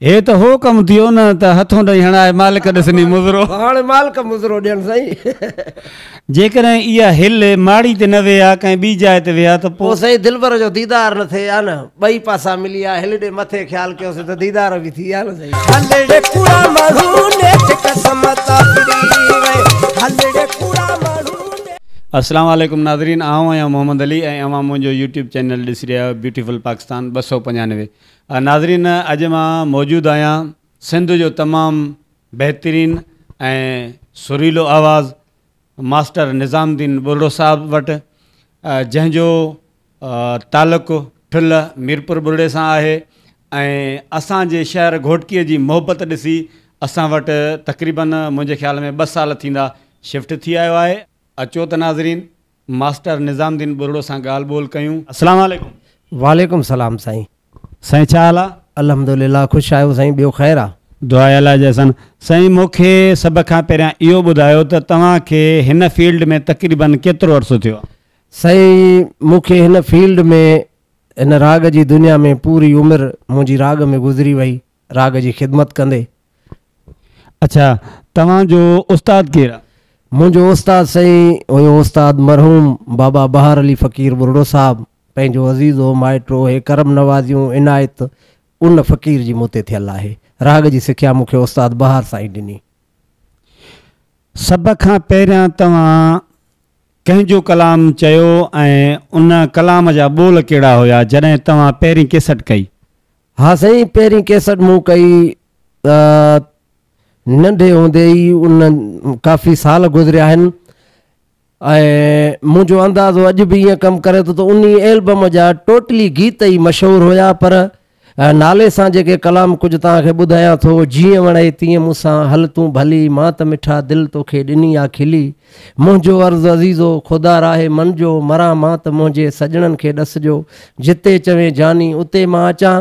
हे तो हो कम थियो न त हथों ॾेई हणाए मालिक ॾिसनी मुज़रो हाणे मालिक मुज़रो ॾियनि साईं। जेकॾहिं इहा हिल माड़ी ते न विया कंहिं ॿी जाइ ते विया त पोइ साईं दिलबर जो दीदार न थिए आ न, ॿई पासा मिली आहे, हिल ॾे मथे ख़्यालु कयोसीं त दीदार बि थी विया न साईं। अस्सलाम वालेकुम नाज़रीन, आऊं आहियां मोहम्मद अली ऐं अवां मुंहिंजो यूट्यूब चैनल ॾिसी रहिया आहियो ब्यूटीफुल पाकिस्तान 295। नाज़रीन, अॼु मां मौजूदु आहियां सिंध जो तमामु बहितरीन ऐं सुरीलो आवाज़ मास्टर निज़ामुद्दीन बुर्ड़ो साहब वटि, जंहिंजो तालुक़ु ठुल मीरपुर बुर्ड़े सां आहे ऐं असांजे शहर घोटकीअ जी मोहबत ॾिसी असां वटि तक़रीबन मुंहिंजे ख़्याल में 2 साल थींदा शिफ्ट थी आयो आहे। अचो त नाज़रीन मास्टर निज़ामुद्दीन बुर्ड़ो सां ॻाल्हि ॿोल कयूं। अस्सलाम वालेकुम। वालेकुम सलाम साईं। साईं छा हाल आहे? अल्हम्दुलिल्लाह, ख़ुशि आहियो साईं, ॿियो ख़ैर आहे? दुआ अल्लाह जैसन। साईं मूंखे सभ खां पहिरियां इहो ॿुधायो त तव्हांखे हिन फील्ड में तक़रीबन केतिरो अर्सो थियो आहे? साईं मूंखे हिन फील्ड में, हिन राग जी दुनिया में पूरी उमिरि मुंहिंजी राग में गुज़री वई, राग जी ख़िदमत कंदे। अच्छा, तव्हांजो उस्ताद केरु आहे? मुंहिंजो उस्ताद साईं हुयो उस्ताद मरहूम बाबा बहार अली फ़कीर बुर्ड़ो साहब। पंहिंजो अज़ीज़ो माइटो हे करम नवाज़ियूं इनायत उन फ़कीर जी मूं ते थियल आहे। राग जी सिख्या मूंखे उस्ताद बहार साईं ॾिनी। सभ खां पहिरियां तव्हां कंहिंजो कलाम चयो ऐं उन कलाम जा ॿोल कहिड़ा हुया जॾहिं तव्हां पहिरीं केसट कई? हा साईं, पहिरीं केसट मूं कई नंढे हूंदे ई, उन काफ़ी साल गुज़रिया आहिनि ऐं मुंहिंजो अंदाज़ो अॼु बि ईअं कमु करे थो त उन एल्बम जा टोटली गीत ई मशहूरु हुया, पर नाले सां जेके कलाम कुझु तव्हांखे ॿुधायां थो। जीअं वणे तीअं मूंसां हल तूं भली, मां त मिठा दिलि तोखे ॾिनी आहे खिली, मुंहिंजो अर्ज़ु अज़ीज़ो ख़ुदा राहे मन जो, मरां मां त मुंहिंजे सजणनि खे ॾसजो, जिते चवे जानी उते मां अचां।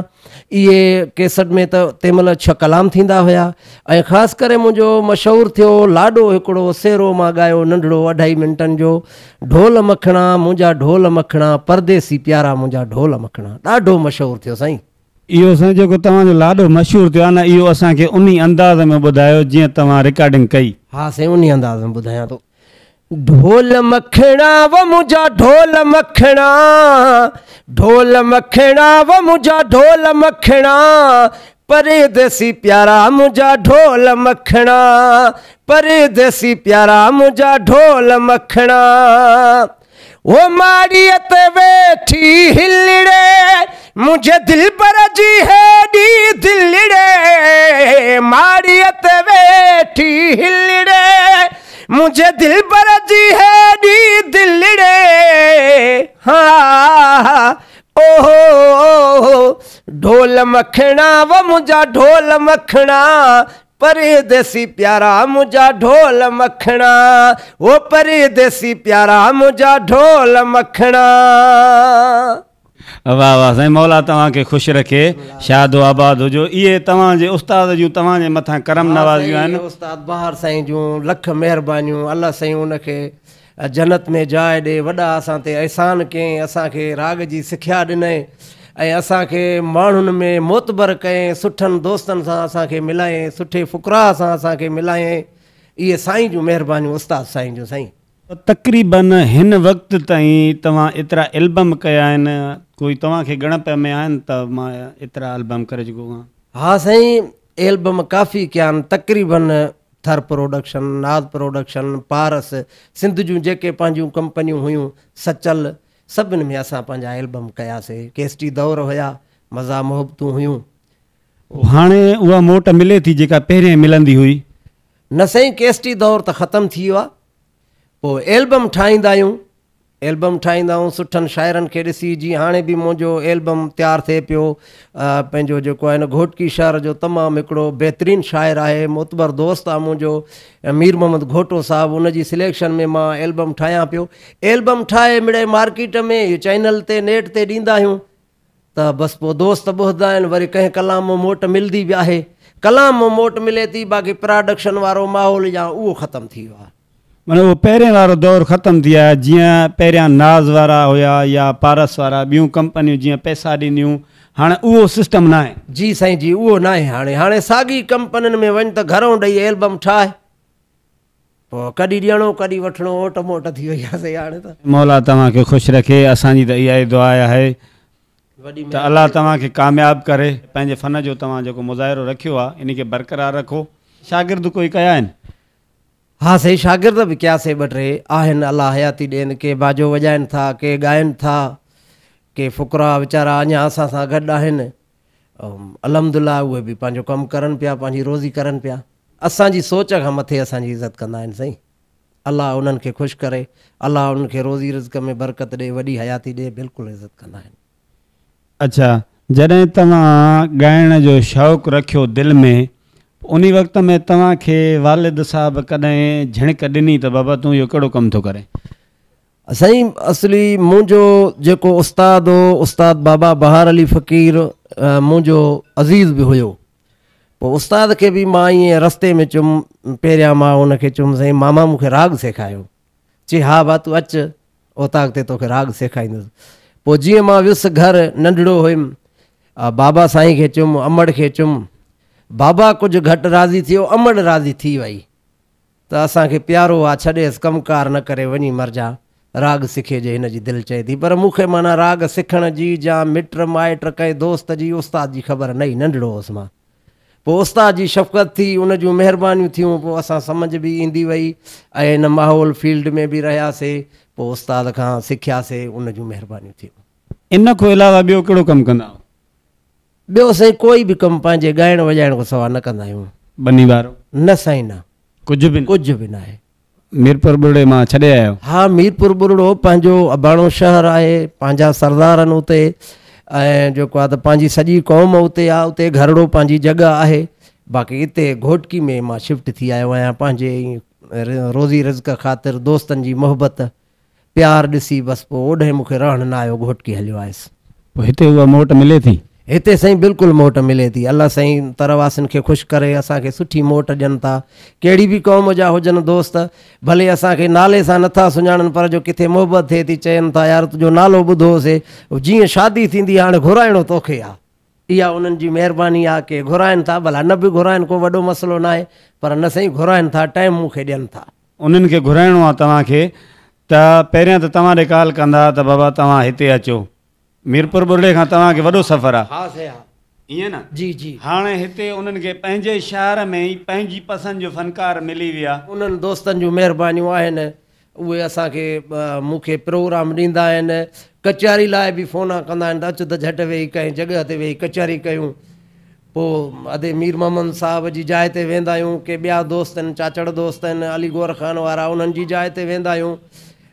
इहे केसट में त तंहिंमहिल 6 कलाम थींदा हुया ऐं ख़ासि करे मुंहिंजो मशहूरु थियो लाॾो हिकिड़ो सेरो मां ॻायो नंढड़ो 2.5 मिंटनि जो, ढोल मखणा मुंहिंजा ढोल मखणा, परदेसी प्यारा मुंहिंजा ढोल मखणा, ॾाढो मशहूरु थियो साईं। इहो साईं जेको तव्हांजो लाॾो मशहूरु थियो आहे न, इहो असांखे उन अंदाज़ में ॿुधायो जीअं तव्हां रिकॉर्डिंग कई। हा साईं, उन अंदाज़ में ॿुधायां थो। ढोल मखणा व मुंहिंजा ढोल मखणा, ढोल मखणा व मुंहिंजा ढोल मखणा, परदेसी प्यारा मुंहिंजा ढोल मखणा, परदेसी प्यारा मुंहिंजा ढोल मखणा। वो माड़ीअ ते वेठी हिलड़े, मुझे दिल पर जी हेॾी दिलड़े, माड़ीअ ते वेठी हिलड़े, मुझे दिल पर जी हेॾी दिलड़े। हाँ ओहो ढोल मखणा व मुंहिंजा ढोल मखणा, परदेसी प्यारा मुंहिंजा ढोल मखणा, वो परदेसी प्यारा मुंहिंजा ढोल मखणा। वाह वाह साईं, मौला तव्हांखे ख़ुशि रखे, शादो आबाद हुजो। इहे तव्हांजे उस्ताद जूं तव्हांजे मथां करम नवाज़ियूं आहिनि। उस्ताद बहार साईं जूं लख महिरबानियूं, अल्लाह साईं उनखे जन्नत में जाइ ॾे। वॾा असां ते अहसान कयईं, असांखे राग जी सिख्या ॾिनई ऐं असांखे माण्हुनि में मोतबर कयईं, सुठनि दोस्तनि सां असांखे मिलायईं, सुठे फ़ुक़रा सां असांखे मिलायईं। इहे साईं जूं महिरबानियूं, उस्ताद साईं जूं साईं। तक़रीबन हिन वक़्त ताईं तव्हां एतिरा एल्बम कया आहिनि, कोई तव्हांखे ॻणप में आहिनि त मां एतिरा एल्बम करे चुको आहियां? हा साईं, एल्बम काफ़ी कया आहिनि, तक़रीबन थर प्रोडक्शन, नाज़ प्रोडक्शन, पारस, सिंध जूं जेके पंहिंजूं कंपनियूं हुयूं, सचल, सभिनि में असां पंहिंजा एल्बम कयासीं। केसटी दौर हुया, मज़ा मोहबतूं हुयूं। हाणे उहा मोट मिले थी जेका पहिरें मिलंदी हुई? न साईं, केसटी दौर त ख़तमु थी वियो आहे। पोइ एल्बम ठाहींदा आहियूं, एल्बम ठाहींदा आहियूं सुठनि शाइरनि खे ॾिसी। जीअं हाणे बि मुंहिंजो एल्बम तयारु थिए पियो, पंहिंजो जेको आहे न घोटकी शहर जो तमामु हिकिड़ो बहितरीनु शाइर आहे, मोतबर दोस्त आहे मुंहिंजो मीर मोहम्मद घोटो साहब, उनजी सिलेक्शन में मां एल्बम ठाहियां पियो। एल्बम ठाहे मिड़े मार्केट में चैनल ते नेट ते ॾींदा आहियूं त बसि पोइ दोस्त ॿुधंदा आहिनि, वरी कंहिं कलाम मोट मिलंदी बि आहे, कलाम मोट मिले थी, बाक़ी प्रोडक्शन वारो माहौल या उहो ख़तमु थी वियो आहे। माना उहो पहिरें वारो दौरु ख़तमु थी आहे, जीअं पहिरियां नाज़ वारा हुया या पारस वारा, ॿियूं कंपनियूं जीअं पैसा ॾिनियूं हाणे उहो सिस्टम न आहे। जी साईं जी, उहो न आहे हाणे। हाणे साॻी कंपनियुनि में वञ त घरों ॾेई एल्बम ठाहे, पोइ कॾहिं ॾियणो कॾहिं वठिणो, ओट मोट थी वई आहे साईं हाणे त। मौला तव्हांखे ख़ुशि रखे, असांजी त इहा ई दुआ आहे वॾी त अलाह तव्हांखे कामयाबु करे। पंहिंजे फ़न जो तव्हां जेको मुज़ाहिरो रखियो आहे इन खे बरक़रार रखो। शागिर्द कोई कया आहिनि? हा साईं, शागिर्द बि कयासीं ॿ टे आहिनि, अलाह हयाती ॾियनि। के बाजो वॼाइनि था, के ॻाइनि था, के फ़ुकरा वीचारा अञा असां सां गॾु आहिनि। अल्हम्दुलिल्लाह उहे बि पंहिंजो कमु करनि पिया, पंहिंजी रोज़ी करनि पिया। असांजी सोच खां मथे असांजी इज़त कंदा आहिनि साईं। अलाह उन्हनि खे ख़ुशि करे, अलाह उन्हनि खे रोज़ी रिज़्क़ में बरकत ॾिए, वॾी हयाती ॾिए, बिल्कुलु इज़त कंदा आहिनि। अच्छा, जॾहिं तव्हां ॻाइण जो शौक़ु रखियो दिलि में, उन वक़्त में तव्हांखे वालिद साहब कॾहिं झिणक ॾिनी त बाबा तूं इहो कहिड़ो कमु थो करे? साईं असली मुंहिंजो जेको उस्ताद हो, उस्ताद बाबा बहार अली फ़क़ीर, मुंहिंजो अज़ीज़ बि हुयो। पोइ उस्ताद खे बि मां ईअं रस्ते में चयुमि, पहिरियां मां हुनखे चयुमि साईं मामा मूंखे राग सेखारियो। चई हा भाउ तूं अचु, ओताक ते तोखे राग सेखारींदुसि। पोइ जीअं मां वियुसि घरु, नंढड़ो हुयुमि, बाबा साईं खे चयुमि, अमड़ खे चयुमि। बाबा कुझु घटि राज़ी थियो, अमड़ राज़ी थी वई त असांखे प्यारो आहे, छॾेसि कमकार न करे वञी मरजा, राग सिखे जे हिन जी दिलि चए थी। पर मूंखे माना राग सिखण जी जा मिट माइट कंहिं दोस्त जी, उस्ताद जी ख़बर न हुई, नंढड़ो हुउसि मां। पोइ उस्ताद जी शफ़क़त थी, उन जूं महिरबानियूं थियूं, पोइ असां सम्झ बि ईंदी वई ऐं इन माहौल फील्ड में बि रहियासीं। पोइ उस्ताद खां सिखियासीं, उन जूं महिरबानियूं थियूं। इन खां अलावा ॿियो कहिड़ो कमु कंदा आहियो? ॿियो साईं कोई बि कमु पंहिंजे ॻाइण वॼाइण खां सवाइ न कंदा आहियूं। बनी वारो न साईं न, कुझु बि न? कुझु बि न आहे। मीरपुर बुढ़े मां छॾे आयो? हा, मीरपुर बुरड़ो पंहिंजो अबाणो शहर आहे, पंहिंजा सरदार आहिनि उते, ऐं जेको आहे त पंहिंजी सॼी क़ौम उते आहे, उते घरड़ो पंहिंजी जॻह आहे। बाक़ी हिते घोटकी में मां शिफ्ट थी आयो आहियां पंहिंजे रोज़ी रिज़्क़ ख़ातिर, दोस्तनि जी मोहबत प्यार ॾिसी, बसि पोइ ओॾे मूंखे रहण न आयो, घोटकी हलियो आयुसि। पोइ हिते उहा मोट मिले थी? हिते साईं बिल्कुलु मोट मिले थी। अल्लाह साईं तरवासिन खे ख़ुशि करे असांखे सुठी मोट ॾियनि था। कहिड़ी बि क़ौम जा हुजनि दोस्त, भले असांखे नाले सां नथा सुञाणनि, पर जो किथे मोहबत थिए थी, चवनि था यार तुंहिंजो नालो ॿुधोसीं, जीअं शादी थींदी हाणे घुराइणो तोखे आहे। इहा उन्हनि जी महिरबानी आहे कि घुराइनि था, भला न बि घुराइनि को वॾो मसइलो न आहे, पर न साईं घुराइनि था, टाइम मूंखे ॾियनि था। उन्हनि खे घुराइणो आहे तव्हांखे त पहिरियां त तव्हां ॾे कॉल कंदा त बाबा तव्हां हिते अचो। मीरपुर बुढ़े खां तव्हांखे वॾो सफ़र आहे। हा साईं, हा ईअं न? जी जी। हाणे हिते उन्हनि खे पंहिंजे शहर में ई पंहिंजी पसंदि जो फ़नकार मिली विया। उन्हनि दोस्तनि जूं महिरबानियूं आहिनि, उहे असांखे मूंखे प्रोग्राम ॾींदा आहिनि। कचहरी लाइ बि फ़ोन कंदा आहिनि त अचु त झटि वेही कंहिं जॻह ते वेही कचहरी कयूं। पोइ अदे मीर मोहम्मद साहब जी जाइ ते वेंदा आहियूं, के ॿिया दोस्त आहिनि, चाचड़ दोस्त आहिनि अली गोर ख़ान वारा, उन्हनि जी जाइ ते वेंदा आहियूं।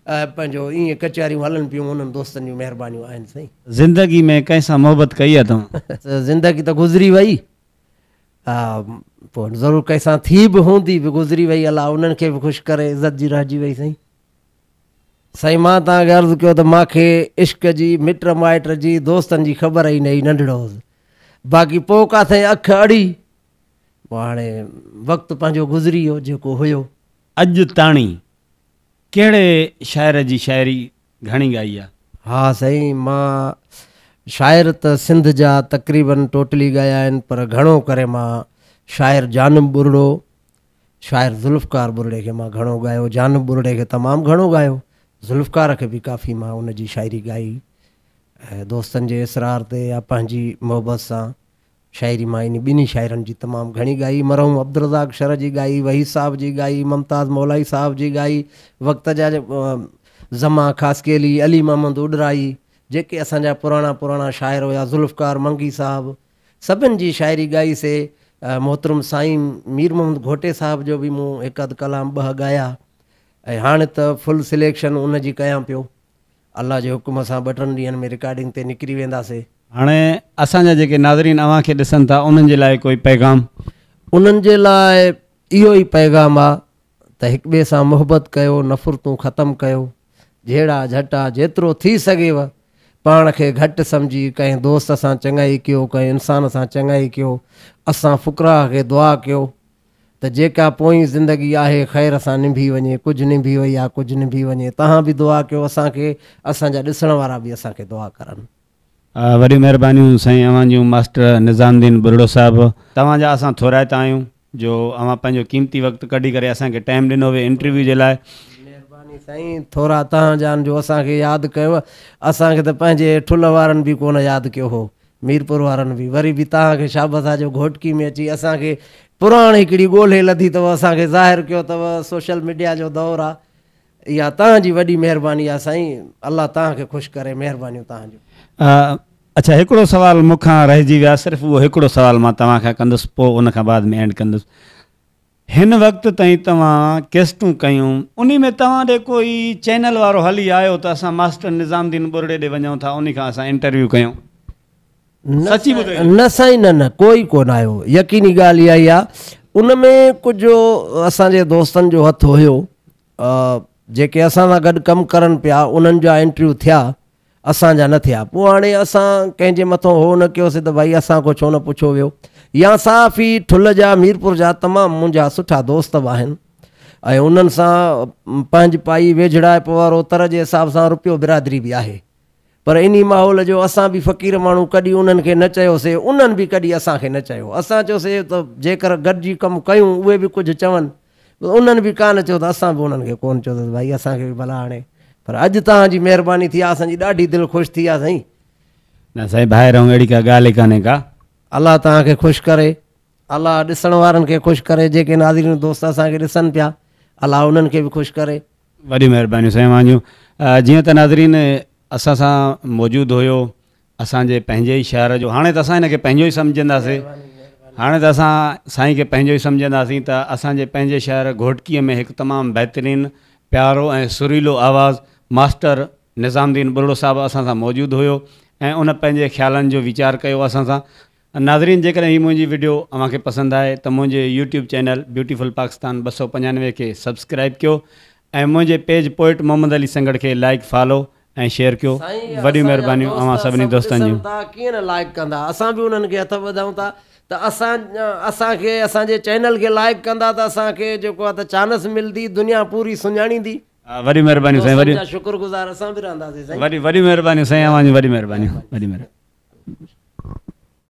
पंहिंजो ईअं कचहरियूं हलनि पियूं, उन्हनि दोस्तनि जूं महिरबानियूं आहिनि साईं। ज़िंदगी में कंहिंसां मोहबत कई आहे तव्हां? ज़िंदगी त गुज़री वई, हा, पोइ ज़रूरु कंहिंसां थी बि हूंदी, बि गुज़री वई। अलाह उन्हनि खे बि ख़ुशि करे, इज़त जी रहिजी वई साईं। साईं मां तव्हांखे अर्ज़ु कयो त मूंखे इश्क जी, मिट माइट जी, दोस्तनि जी ख़बर ई न हुई, नंढड़ो हुउसि। बाक़ी पोइ काथे अखि अड़ी, पोइ हाणे वक़्तु पंहिंजो गुज़री वियो जेको हुयो। अॼु ताणी कहिड़े शाइर जी शाइरी घणी ॻाई आहे? हा साईं, मां शाइर त सिंध जा तक़रीबन टोटली ॻाया आहिनि, पर घणो करे मां शाइर जानब बुरड़ो, शाइर ज़ुल्फ़कार बुरड़े खे मां घणो ॻायो, जानब बुरड़े खे तमामु घणो ॻायो, ज़ुल्फ़कार खे बि काफ़ी मां उन जी शाइरी ॻाई। ऐं दोस्तनि जे इसरार ते या पंहिंजी मोहबत सां शाइरी मां इन ॿिन्ही शाइरनि जी तमामु घणी ॻाई। मरहूम अब्दुर्रज़ाक शर जी ॻाई, वही साहब जी ॻाई, मुमताज़ मौलाई साहब जी ॻाई, वक़्त जा ज़मा ख़ासि अली, अली मोहम्मद उडराई, जेके असांजा पुराणा शाइर हुया, ज़ुल्फ़कार मंगी साहब, सभिनि जी शाइरी ॻाईसीं। मोहतरम साईं मीर मोहम्मद घोटे साहब जो बि मूं हिकु अधु कलाम ॿ ॻाया। ऐं हाणे त फुल सिलेक्शन उन जी कयां पियो। अल्लाह जे हुकुम सां 2-3 ॾींहंनि में रिकॉर्डिंग ते निकिरी वेंदासीं। हाणे असांजा जेके नाज़रीन अव्हांखे ॾिसनि था उन्हनि जे लाइ कोई पैगाम? उन्हनि जे लाइ इहो ई पैगाम आहे त हिक ॿिए सां मोहबत कयो, नफ़रतूं ख़तमु कयो, जहिड़ा झटा जेतिरो थी सघेव पाण खे घटि सम्झी कंहिं दोस्त सां चङाई कयो, कंहिं इंसान सां चङाई कयो। असां फ़ुक़रा खे दुआ कयो त जेका पोइ ज़िंदगी आहे ख़ैर सां निभी वञे, कुझु निभी वई आहे, कुझु निभी वञे। तव्हां बि दुआ कयो असांखे, असांजा ॾिसण वारा बि असांखे दुआ करनि। वॾियूं महिरबानियूं साईं अवां जूं मास्टर निज़ामुद्दीन बुरड़ो साहिबु तव्हांजा असां थोराइता आहियूं जो अवां पंहिंजो क़ीमती वक़्तु कढी करे असांखे टाइम ॾिनो हुए इंटरव्यू जे लाइ। महिरबानी साईं, थोरा तव्हां जान जो असांखे यादि कयो। असांखे त पंहिंजे ठुल वारनि बि कोन यादि कयो हो, मीरपुर वारनि बि, वरी बि तव्हांखे शाबत आहे जो घोटकी में अची असांखे पुराणी हिकिड़ी ॻोल्हे लधी अथव, असांखे ज़ाहिर कयो अथव। सोशल मीडिया जो दौरु आहे, इहा तव्हांजी वॾी महिरबानी आहे साईं। अलाह तव्हांखे ख़ुशि करे, महिरबानियूं तव्हांजूं। अच्छा, हिकिड़ो सुवाल मूंखां रहिजी विया, सिर्फ़ु उहो हिकिड़ो सुवाल मां तव्हांखां कंदुसि, पोइ उनखां बाद में एंड कंदुसि। हिन वक़्तु ताईं तव्हां केस्टूं कयूं, उन में तव्हां ॾे कोई चैनल वारो हली आयो त असां मास्टर निज़ामुद्दीन बुरड़े ॾे वञूं था, उन खां असां इंटरव्यू कयूं? सची ॿुधायो? न साईं, न कोई कोन आयो। यकीनी ॻाल्हि इहा ई आहे, उन में कुझु असांजे दोस्तनि जो हथु हुयो, जेके असां सां गॾु कमु करनि पिया, उन्हनि जा इंटरव्यू थिया, असांजा न थिया। पोइ हाणे असां कंहिंजे मथां हो न कयोसीं त भई असां को छो न पुछो वियो। या साफ़ ई ठुल जा मीरपुर जा तमामु मुंहिंजा सुठा दोस्त बि आहिनि ऐं उन्हनि सां पंहिंजी पाई वेझड़ाइप वारो तर जे हिसाब सां रुपियो बिरादरी बि आहे। पर इन माहौल जो असां बि फ़क़ीर माण्हू कॾहिं उन्हनि खे न चयोसीं, उन्हनि बि कॾहिं असांखे न चयो। असां चयोसीं त जेकर गॾिजी कमु कयूं उहे बि कुझु चवनि, उन्हनि बि कान चयो त असां बि उन्हनि खे कोन चयो त भई असांखे बि भला हाणे। पर अॼु तव्हांजी महिरबानी थी आहे, असांजी ॾाढी दिलि ख़ुशि थी आहे साईं। न साईं, ॿाहिरि ऐं अहिड़ी का ॻाल्हि ई कान्हे का। अलाह तव्हांखे ख़ुशि करे, अलाह ॾिसण वारनि खे ख़ुशि करे, जेके नाज़रीन दोस्त असांखे ॾिसनि पिया, अलाह उन्हनि खे बि ख़ुशि करे। वॾी महिरबानी साईं वांजियूं। जीअं त नाज़रीन असां सां मौजूदु हुयो असांजे पंहिंजे ई शहर जो, हाणे त असां हिनखे पंहिंजो ई सम्झंदासीं, हाणे त असां साईं खे पंहिंजो ई सम्झंदासीं। त असांजे पंहिंजे शहर घोटकीअ में हिकु तमामु बहितरीनु प्यारो ऐं सुरीलो आवाज़ु मास्टर निज़ामुद्दीन बुरड़ो साहिबु असां सां मौजूदु हुयो ऐं उन पंहिंजे ख़्यालनि जो वीचार कयो असां सां। नाज़रीन, जेकॾहिं हीअ मुंहिंजी वीडियो अव्हांखे पसंदि आहे त मुंहिंजे यूट्यूब चैनल ब्यूटीफुल पाकिस्तान 295 खे सब्सक्राइब कयो ऐं मुंहिंजे पेज पोइट मोहम्मद अली संगड़ खे लाइक, फॉलो ऐं शेयर कयो। वॾी महिरबानियूं अव्हां सभिनी दोस्तनि जूं। कीअं न लाइक कंदा, असां बि उन्हनि खे हथ वधायूं था त असांखे असांजे चैनल खे लाइक कंदा त असांखे जेको आहे त चांस मिलंदी, दुनिया पूरी सुञाणींदी। वॾी महिरबानी साईं, वॾी शुक्रगुज़ार असां बि रहंदासीं साईं। वॾी महिरबानी साईं, अव्हां जी वॾी महिरबानी, वॾी महिरबानी।